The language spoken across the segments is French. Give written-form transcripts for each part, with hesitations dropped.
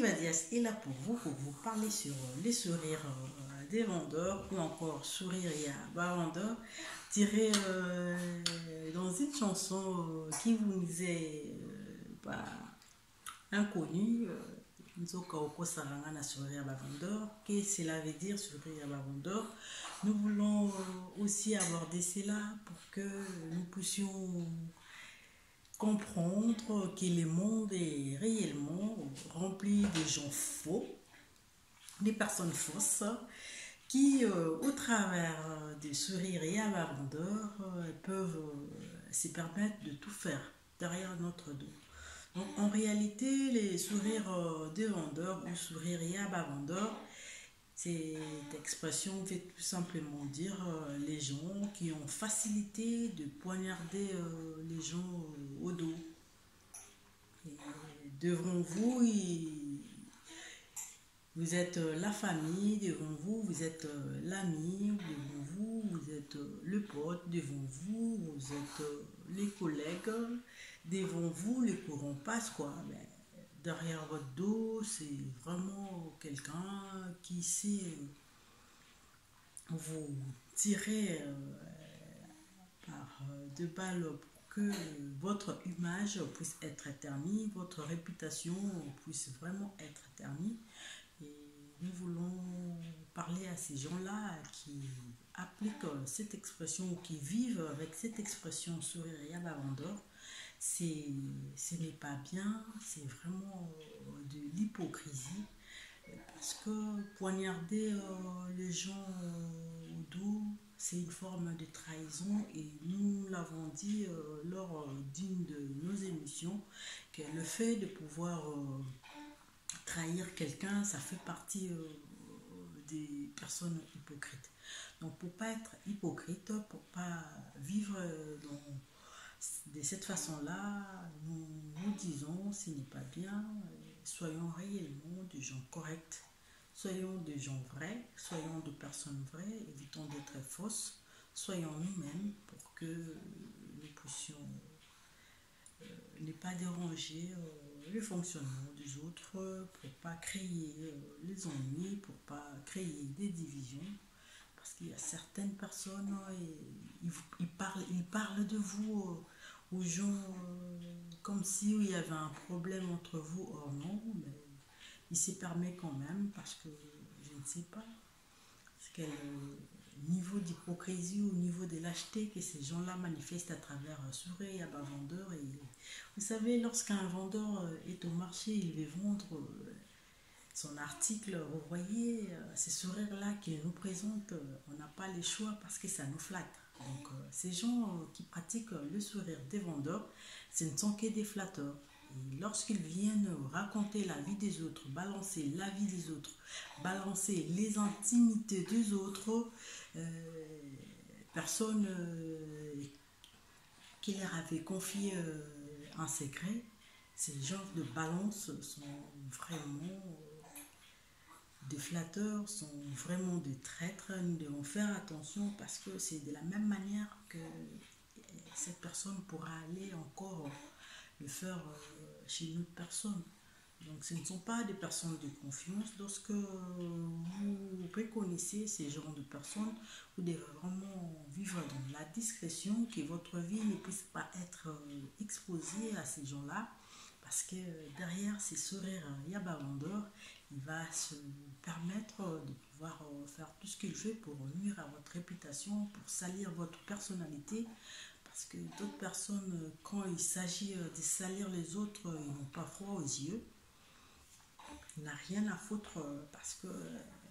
Vadias est là pour vous parler sur les sourires des vendeurs ou encore sourire à vendeur tiré dans une chanson qui vous est inconnue. Nzoka oko saranga na sourire à vendeur. Qu'est-ce que cela veut dire sourire à vendeur? Nous voulons aussi aborder cela pour que nous puissions comprendre que le monde est réellement rempli de gens faux, des personnes fausses qui, au travers des sourires et vendeurs, peuvent se permettre de tout faire derrière notre dos. Donc, en réalité, les sourires des vendeurs ou sourires et vendeurs, cette expression veut tout simplement dire les gens qui ont facilité de poignarder les gens au dos. Et devant vous, vous êtes la famille, devant vous, vous êtes l'ami, devant vous, vous êtes le pote, devant vous, vous êtes les collègues, devant vous, les courants passent quoi. Mais derrière votre dos, c'est vraiment quelqu'un qui sait vous tirer par deux balles pour que votre image puisse être ternie, votre réputation puisse vraiment être ternie. Et nous voulons parler à ces gens-là qui appliquent cette expression, qui vivent avec cette expression sourire à vendeur. Ce n'est pas bien, c'est vraiment de l'hypocrisie. Parce que poignarder les gens au dos, c'est une forme de trahison et nous l'avons dit lors d'une de nos émissions que le fait de pouvoir trahir quelqu'un, ça fait partie des personnes hypocrites. Donc pour pas être hypocrite, pour pas vivre de cette façon-là, nous disons ce n'est pas bien, soyons réellement des gens corrects, soyons des gens vrais, soyons des personnes vraies, évitons d'être fausses, soyons nous-mêmes pour que nous puissions ne pas déranger le fonctionnement des autres, pour pas créer les ennuis, pour pas créer des divisions. Parce qu'il y a certaines personnes, ils parlent de vous aux gens comme s'il y avait un problème entre vous. Or non, mais il se permet quand même parce que je ne sais pas quel niveau d'hypocrisie ou niveau de lâcheté que ces gens-là manifestent à travers sourire à vendeur. Et vous savez, lorsqu'un vendeur est au marché, il veut vendre son article, vous voyez, ces sourires-là qu'il nous présente, on n'a pas le choix parce que ça nous flatte. Donc, ces gens qui pratiquent le sourire des vendeurs, ce ne sont que des flatteurs. Et lorsqu'ils viennent raconter la vie des autres, balancer la vie des autres, balancer les intimités des autres, personne qui leur avait confié un secret, ces genres de balances sont vraiment des flatteurs, sont vraiment des traîtres. Nous devons faire attention parce que c'est de la même manière que cette personne pourra aller encore le faire chez une autre personne. Donc ce ne sont pas des personnes de confiance. Lorsque vous reconnaissez ces genres de personnes, vous devez vraiment vivre dans la discrétion, que votre vie ne puisse pas être exposée à ces gens-là. Parce que derrière ces sourires vendeurs, il va se permettre de pouvoir faire tout ce qu'il fait pour nuire à votre réputation, pour salir votre personnalité. Parce que d'autres personnes, quand il s'agit de salir les autres, ils n'ont pas froid aux yeux. Il n'a rien à foutre parce que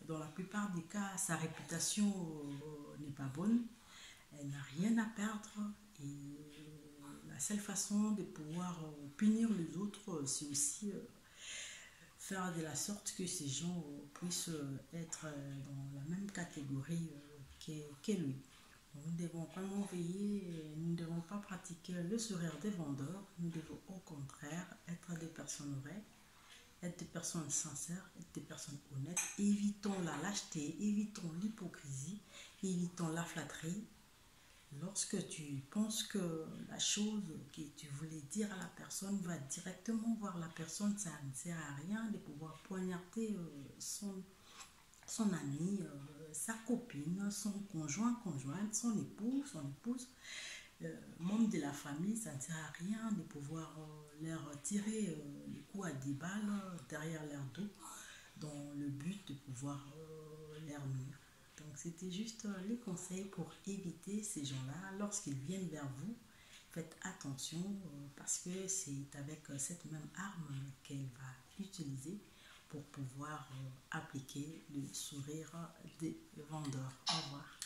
dans la plupart des cas, sa réputation n'est pas bonne. Elle n'a rien à perdre. Et la seule façon de pouvoir punir les autres, c'est aussi faire de la sorte que ces gens puissent être dans la même catégorie que lui. Nous devons vraiment veiller, nous ne devons pas pratiquer le sourire des vendeurs, nous devons au contraire être des personnes vraies, être des personnes sincères, être des personnes honnêtes. Évitons la lâcheté, évitons l'hypocrisie, évitons la flatterie. Lorsque tu penses que la chose que tu voulais dire à la personne va directement voir la personne, ça ne sert à rien de pouvoir poignarder son ami, sa copine, son conjoint, conjointe, son épouse, membre de la famille. Ça ne sert à rien de pouvoir leur tirer les coups à 10 balles derrière leur dos dans le but de pouvoir leur nuire. Donc c'était juste les conseils pour éviter ces gens-là. Lorsqu'ils viennent vers vous, faites attention parce que c'est avec cette même arme qu'elle va utiliser pour pouvoir appliquer le sourire des vendeurs. Au revoir.